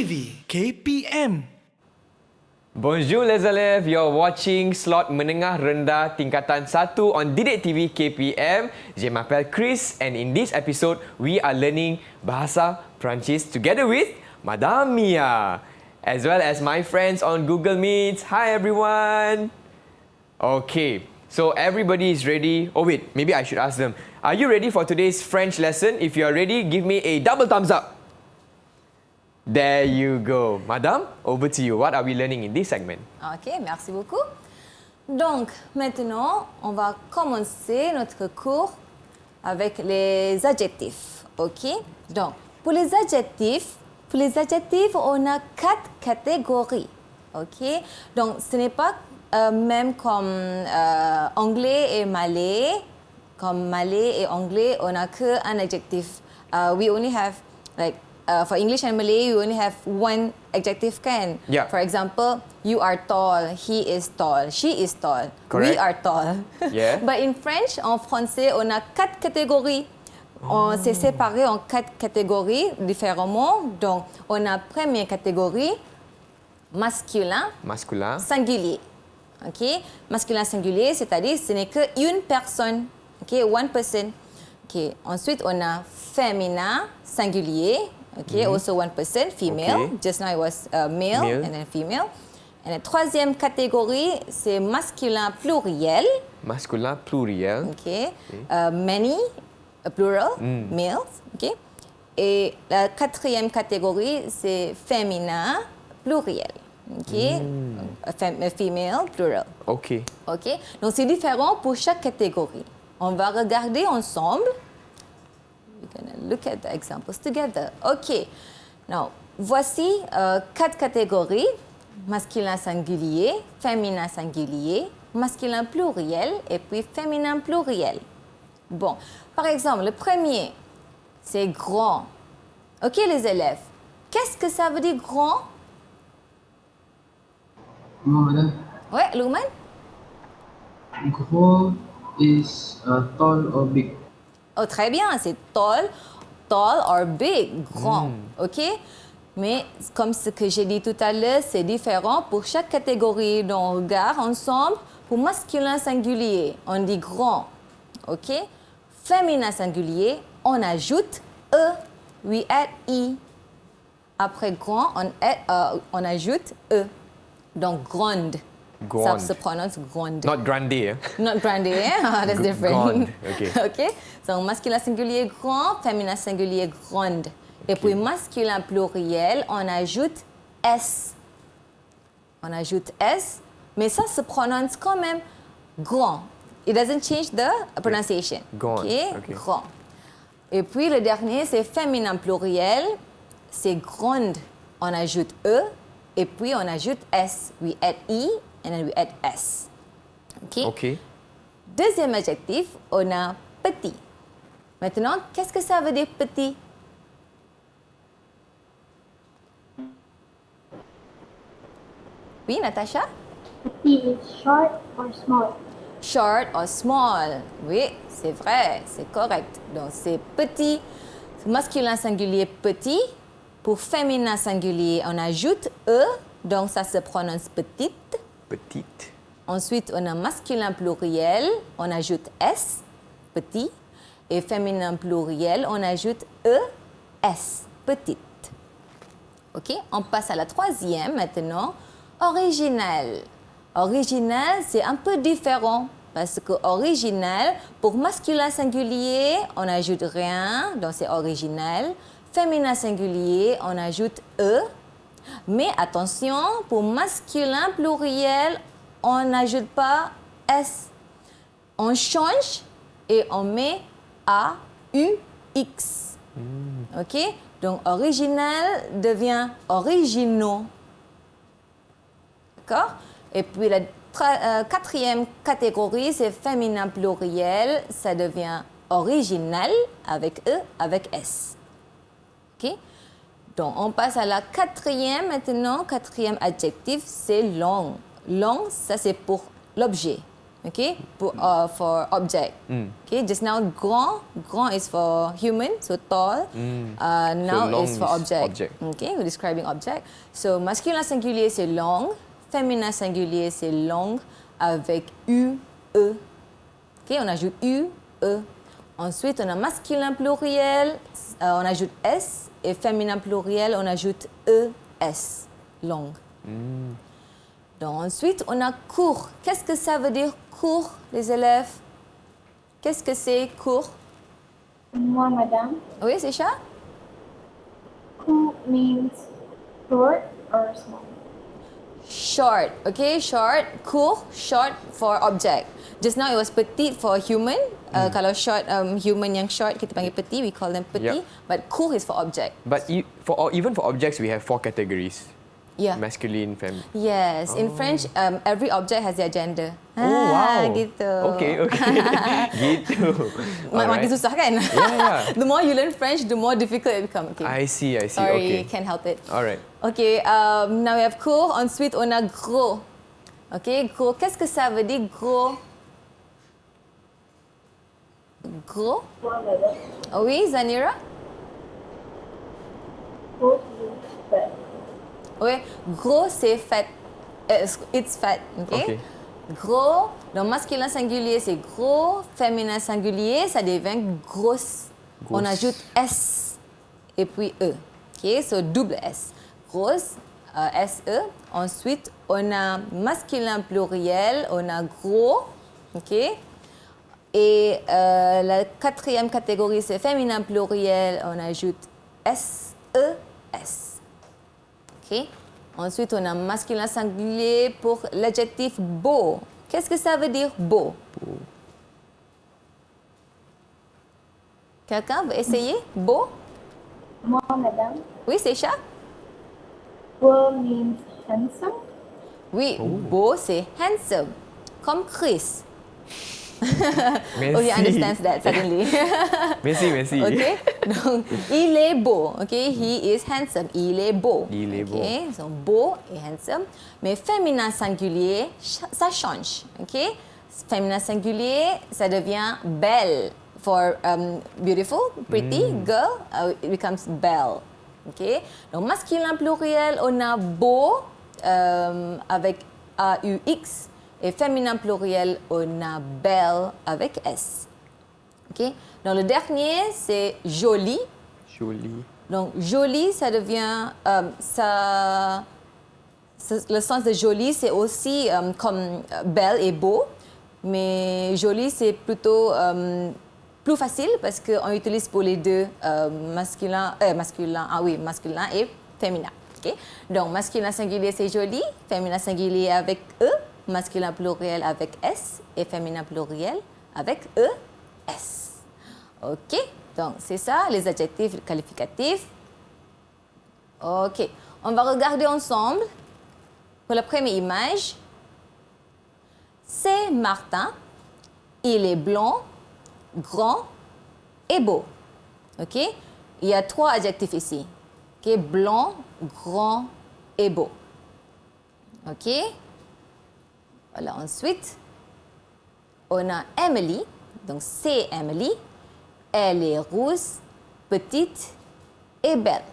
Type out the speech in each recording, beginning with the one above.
TV KPM. Bonjour les élèves, you're watching slot menengah rendah tingkatan 1 on Didik TV KPM. Je m'appelle Chris and in this episode, we are learning Bahasa Perancis together with Madame Mia. As well as my friends on Google Meet. Hi everyone. Okay, so everybody is ready. Oh wait, maybe I should ask them. Are you ready for today's French lesson? If you are ready, give me a double thumbs up. There you go. Madame, over to you. What are we learning in this segment? Ok, merci beaucoup. Donc, maintenant, on va commencer notre cours avec les adjectifs. Ok? Donc, pour les adjectifs, on a 4 catégories. Ok? Donc, ce n'est pas même comme anglais et malais. Comme malais et anglais, on n'a qu'un adjectif. We only have, like, for English and Malay, you only have one adjective kan. Yeah. For example, you are tall, he is tall, she is tall, Correct. we are tall. Yeah. But in French, en français, on a 4 catégories. On s'est séparé en 4 catégories différemment. Donc, on a première catégorie, masculin, Masculin. singulier. Ok? Masculin singulier, c'est-à-dire ce n'est qu'une personne. Ok? One person. Ok? Ensuite, on a féminin singulier. Okay, also one person, female. Okay. Just now it was male and then female. And the troisième catégorie, c'est masculin pluriel. Masculin pluriel. Okay. Many, plural, males. Okay. Et la quatrième catégorie, c'est féminin pluriel. Okay. Female, plural. Okay. Okay. Donc c'est différent pour chaque catégorie. On va regarder ensemble. We're going to look at the examples together. OK. Now, voici 4 catégories. Masculin singulier, féminin singulier, masculin pluriel et puis féminin pluriel. Bon, par exemple, le premier, c'est grand. OK, les élèves. Qu'est-ce que ça veut dire grand? Madame. Ouais, Louman? Gros is tall or big. Oh, très bien, c'est tall or big, grand, ok? Mais comme ce que j'ai dit tout à l'heure, c'est différent pour chaque catégorie. Donc, on regarde ensemble. Pour masculin singulier, on dit grand, ok? Féminin singulier, on ajoute E, we add I. Après grand, on ajoute E. Donc, grande. Grande. Ça se prononce grande. Not grande, eh? Not grande, eh? That's different. Grande, okay. OK? Donc, masculin singulier grand, féminin singulier grande. Et puis, masculin pluriel, on ajoute S. On ajoute S, mais ça se prononce quand même grand. It doesn't change the pronunciation. Grand, OK? okay. Grand. Et puis, le dernier, c'est féminin pluriel. C'est grande. On ajoute E, et puis on ajoute S. We add I, and then we add S. OK? Okay. Deuxième adjectif, on a petit. Maintenant, qu'est-ce que ça veut dire petit? Oui, Natacha? Petit is short or small. Short or small. Oui, c'est vrai, c'est correct. Donc, c'est petit. Masculin singulier petit. Pour féminin singulier, on ajoute E. Donc, ça se prononce petite. Petite. Ensuite, on a masculin pluriel, on ajoute S, petit. Et féminin pluriel, on ajoute E, S, petite. OK? On passe à la troisième maintenant. Original. Original, c'est un peu différent. Parce que original, pour masculin singulier, on n'ajoute rien, donc c'est original. Féminin singulier, on ajoute E. Mais attention, pour masculin pluriel, on n'ajoute pas S. On change et on met A, U, X. OK? Donc, original devient originaux. D'accord? Et puis, la quatrième catégorie, c'est féminin pluriel. Ça devient original avec E, avec S. OK? Donc, on passe à la quatrième maintenant. Quatrième adjectif, c'est long. Long, ça c'est pour l'objet. Okay, for object. Okay, just now grand is for human, so tall. Now long is for is object. object. Okay, we're describing object. So masculin singulier c'est long, féminin singulier c'est long avec U, E. Okay, on ajoute U, E. Ensuite, on a masculin pluriel, on ajoute S, et féminin pluriel, on ajoute E, S, long. Donc, ensuite, on a court. Qu'est-ce que ça veut dire court, les élèves? Qu'est-ce que c'est court? Moi, madame. Oui, c'est ça? Cool means short or small. Short, okay, short, court, short for object. Just now it was petit for human. Kalau short, human yang short, kita panggil petit, we call them petit. Yep. But court is for object. But even for objects, we have 4 categories. Yeah. Masculine, feminine. Yes, in French, every object has their gender. Oh, wow. Gitu. Okay. Gitu. Makin Alright. susah kan? Yeah. The more you learn French, the more difficult it becomes. Okay. I see. Sorry, Okay. can't help it. Alright. Okay, now we have court. Ensuite, on a gros. Okay, gros. Qu'est-ce que ça veut dire gros? Gros? Moi, madame. Oui, Zanira? Cool means fat. Oui, gros c'est fat. It's fat, okay? Okay. Gros, donc masculin singulier c'est gros, féminin singulier ça devient grosse. On Grosse. ajoute S et puis E. Okay, so double S. Grosse, S-E. Ensuite, on a masculin pluriel, on a gros, ok? Et la 4e catégorie c'est féminin pluriel, on ajoute S-E-S. Okay. Ensuite, on a masculin singulier pour l'adjectif beau. Qu'est-ce que ça veut dire beau? Quelqu'un veut essayer? Beau? Moi, madame. Oui, c'est ça? Beau means handsome. Oui, beau c'est handsome. Comme Chris. Merci. Oh, he understands that suddenly. Merci. Okay, donc il est beau. Okay, he is handsome. Il est beau. Il est beau. Okay, so beau et handsome. Mais féminin singulier, ça change. Okay, féminin singulier, ça devient belle. For beautiful, pretty girl, it becomes belle. Okay, donc masculin pluriel, on a beau avec A-U-X. Et féminin pluriel, on a belle avec S. Okay? Donc, le dernier, c'est joli. Joli. Donc, joli, ça devient... le sens de joli, c'est aussi comme belle et beau. Mais joli, c'est plutôt plus facile parce qu'on utilise pour les deux masculin et féminin. Okay? Donc, masculin singulier, c'est joli. Féminin singulier avec E. Masculin pluriel avec S et féminin pluriel avec E, S. OK? Donc, c'est ça, les adjectifs qualificatifs. OK. On va regarder ensemble pour la première image. C'est Martin. Il est blond, grand et beau. OK? Il y a 3 adjectifs ici. OK? Blond, grand et beau. OK? Voilà, ensuite, on a Emily. Donc, c'est Emily. Elle est rousse, petite et belle.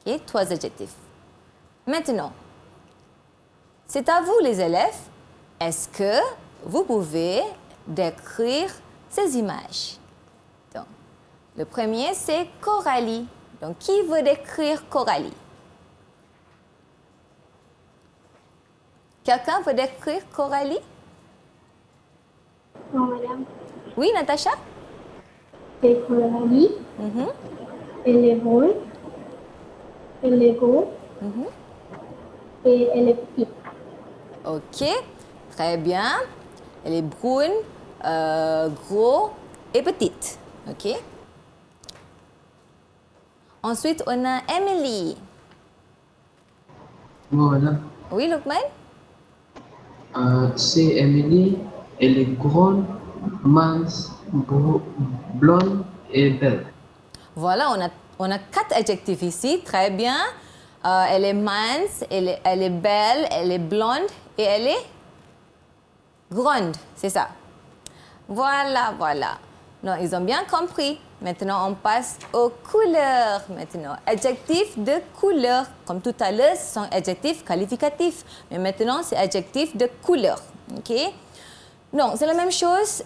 OK, 3 adjectifs. Maintenant, c'est à vous les élèves. Est-ce que vous pouvez décrire ces images? Donc, le premier, c'est Coralie. Donc, qui veut décrire Coralie? Quelqu'un veut décrire Coralie? Moi, madame. Oui, Natacha? C'est Coralie. Elle est brune. Elle est grosse. Et elle est petite. OK, très bien. Elle est brune, gros et petite. OK. Ensuite, on a Emily. Moi, madame. Oui, Lukman? C'est Emily. Elle est grande, mince, blonde et belle. Voilà, on a 4 adjectifs ici. Très bien. Elle est mince, elle est belle, elle est blonde et elle est Grande, c'est ça. Voilà, voilà. Donc, ils ont bien compris. Maintenant, on passe aux couleurs. Maintenant, adjectifs de couleur. Comme tout à l'heure, ce sont adjectifs qualificatifs. Mais maintenant, c'est adjectifs de couleur. OK? Donc, c'est la même chose.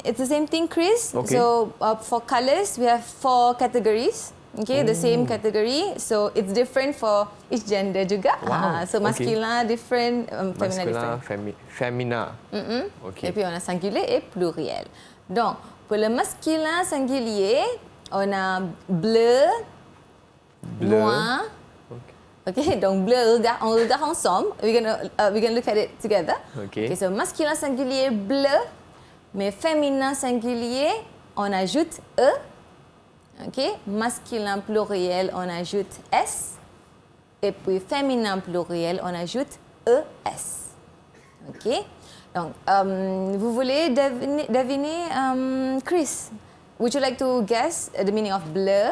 It's the same thing, Chris. Okay. So, for colors, we have 4 categories. Okay, the same category. So, it's different for each gender juga. Wow. So, masculin different, féminin different. Femina. Okay. Et puis, on a singulier et pluriel. Donc, pour le masculin singulier, on a bleu, noir. Okay, donc bleu, on regarde ensemble. We're gonna look at it together. Okay. So masculin singulier bleu, mais féminin singulier, on ajoute e. Okay, masculin pluriel, on ajoute s. Et puis féminin pluriel, on ajoute es. Ok. Donc, vous voulez deviner, Chris? Would you like to guess the meaning of bleu?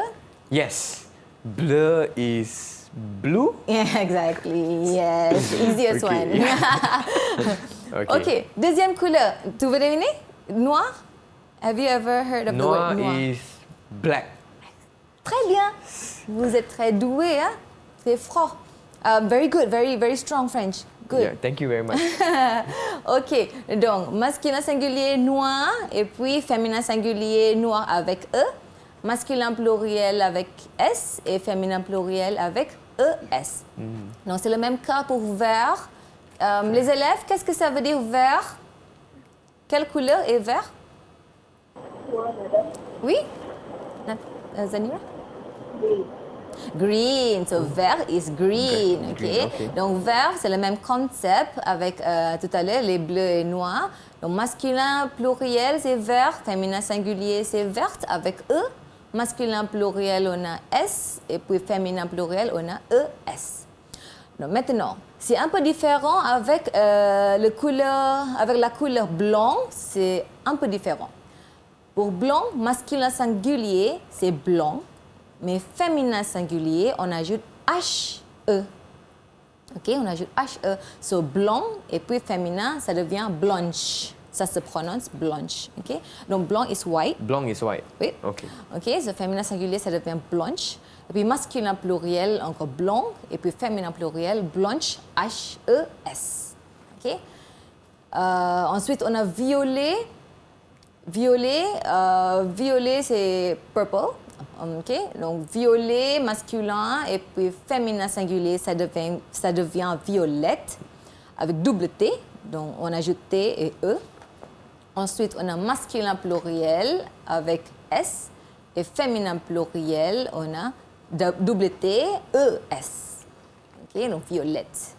Yes. Bleu is blue. Yeah, exactly. Yes, easiest Okay. one. Okay. Deuxième couleur. Tu veux deviner? Noir. Have you ever heard of the Noir word noir? is black. Très bien. Vous êtes très doué, hein? C'est fort. Very good, very strong French. Good. Yeah, thank you very much. Ok, donc masculin singulier noir et puis féminin singulier noir avec E, masculin pluriel avec S et féminin pluriel avec ES. Donc c'est le même cas pour vert. Les élèves, qu'est-ce que ça veut dire vert? Quelle couleur est vert? Oui? Zanira? Green, so vert is green, Green, ok? okay. Donc vert, c'est le même concept avec tout à l'heure les bleus et noirs. Donc masculin pluriel, c'est vert, féminin singulier, c'est verte avec E. Masculin pluriel, on a S, et puis féminin pluriel, on a ES. Donc maintenant, c'est un peu différent avec, avec la couleur blanc, c'est un peu différent. Pour blanc, masculin singulier, c'est blanc. Mais féminin singulier, on ajoute HE. OK, on ajoute HE. So blanc et puis féminin, ça devient blanche. Ça se prononce blanche. OK? Donc blanc is white. Blanc is white. Oui. Okay. OK, so féminin singulier, ça devient blanche. Et puis masculin pluriel, encore blanc. Et puis féminin pluriel, blanche, HES. OK? Ensuite, on a violet. Violet, c'est purple. OK? Donc, violet masculin et puis féminin singulier, ça devient violette avec double T. Donc, on ajoute T et E. Ensuite, on a masculin pluriel avec S et féminin pluriel, on a double T, ES. OK? Donc, violette.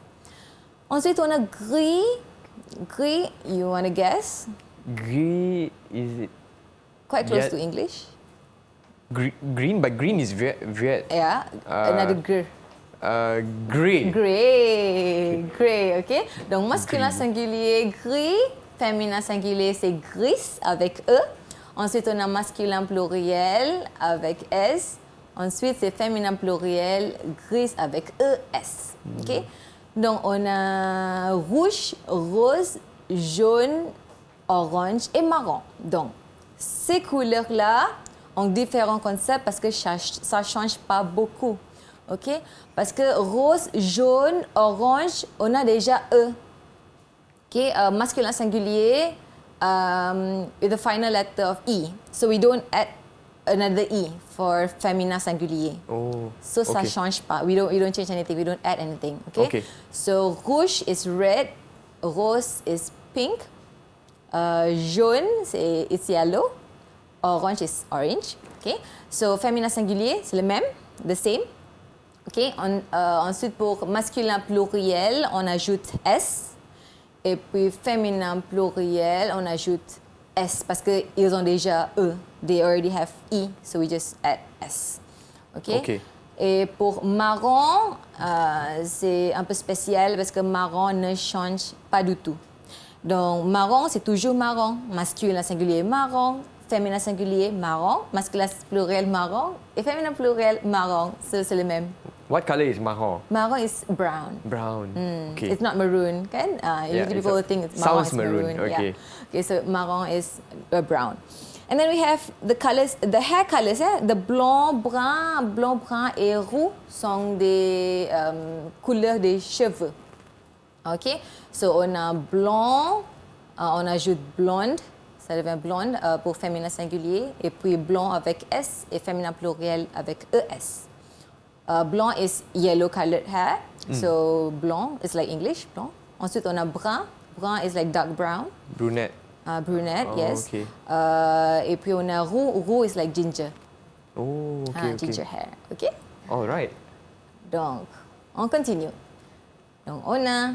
Ensuite, on a gris. Gris, you want to guess? Gris, is it Quite close Yeah. to English. green? But green is red. Yeah, another gr. Grey. Grey, ok? Donc, masculin singulier, gris. Féminin singulier, c'est gris avec E. Ensuite, on a masculin pluriel avec S. Ensuite, c'est féminin pluriel, gris avec ES. Ok? Donc, on a rouge, rose, jaune, orange et marron. Donc, ces couleurs-là ont différents concepts parce que ça ne change pas beaucoup. OK? Parce que rose, jaune, orange, on a déjà E. OK? Masculin singulier with the final letter of E. So we don't add another E for féminin singulier. Oh. So ça ne change pas. We don't change anything. We don't add anything. Okay? Okay. So rouge is red, rose is pink, jaune it's yellow, orange is orange. Okay? So féminin singulier, c'est le même, the same. Okay? Ensuite, pour masculin pluriel, on ajoute S. Et puis féminin pluriel, on ajoute S parce qu'ils ont déjà E. They already have E, so we just add S. Okay? Okay. Et pour marron, c'est un peu spécial parce que marron ne change pas du tout. Donc marron, c'est toujours marron. Masculin singulier marron, féminin singulier marron, masculin pluriel marron et féminin pluriel marron. C'est le même. What colour is marron? Marron is brown. Brown. Okay. It's not maroon, kan? Yeah, Usually it's people a- think it's marron sounds is maroon, okay. Yeah. Okay, so marron is brown. And then we have the colours, the hair colours. The blanc, brun et roux sont des couleurs des cheveux. Ok, so on a blanc, on ajoute blonde, ça devient blonde pour féminin singulier, et puis blanc avec S et féminin pluriel avec ES. Blanc is yellow coloured hair, so blanc is like English, blanc. Ensuite, on a brun. Brun is like dark brown. Brunette. Brunette, Oh, yes. okay. Et puis, on a roux. Roux is like ginger. Oh, okay, okay. Ginger hair, ok? All right. Donc, on continue. Donc, on a,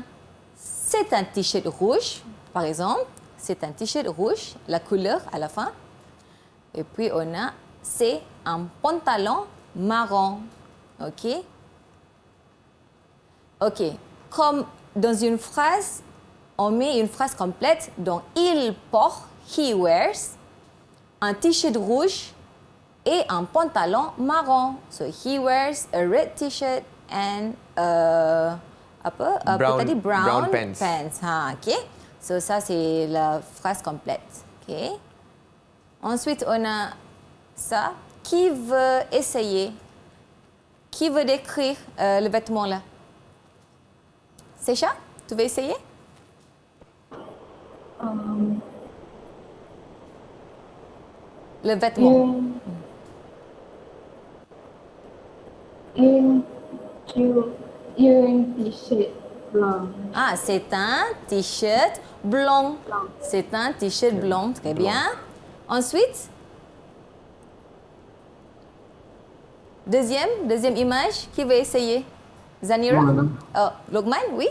c'est un t-shirt rouge, par exemple. C'est un t-shirt rouge, la couleur à la fin. Et puis, on a, c'est un pantalon marron. OK? OK. Comme dans une phrase, on met une phrase complète. Donc, il porte, he wears, un t-shirt rouge et un pantalon marron. So, he wears a red t-shirt and brown pants. OK? So, ça, c'est la phrase complète. OK? Ensuite, on a ça. Qui veut essayer? Qui veut décrire le vêtement là? Secha, tu veux essayer? Le vêtement. Une t-shirt blanc. Ah, c'est un t-shirt blanc. C'est un t-shirt blanc, très bien. Ensuite, deuxième image, qui veut essayer? Zanira? Moi, madame. Oh, Lokman, oui?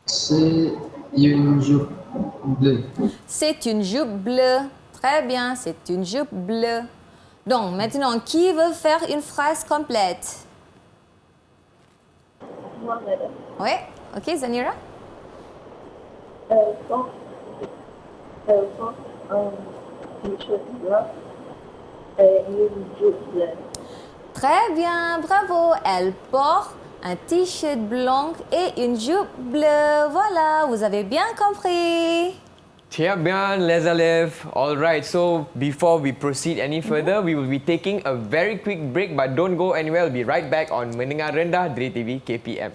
C'est une jupe bleue. C'est une jupe bleue. Très bien, c'est une jupe bleue. Donc, maintenant, qui veut faire une phrase complète? Moi, madame. Oui? OK, Zanira? Elle porte un t-shirt blanc et une jupe bleue. Très bien, bravo. Elle porte un t-shirt blanc et une jupe bleue. Voilà, vous avez bien compris. Très bien, les élèves. All right, so before we proceed any further, we will be taking a very quick break, but don't go anywhere. We'll be right back on Mendengar Rendah, Diri TV KPM.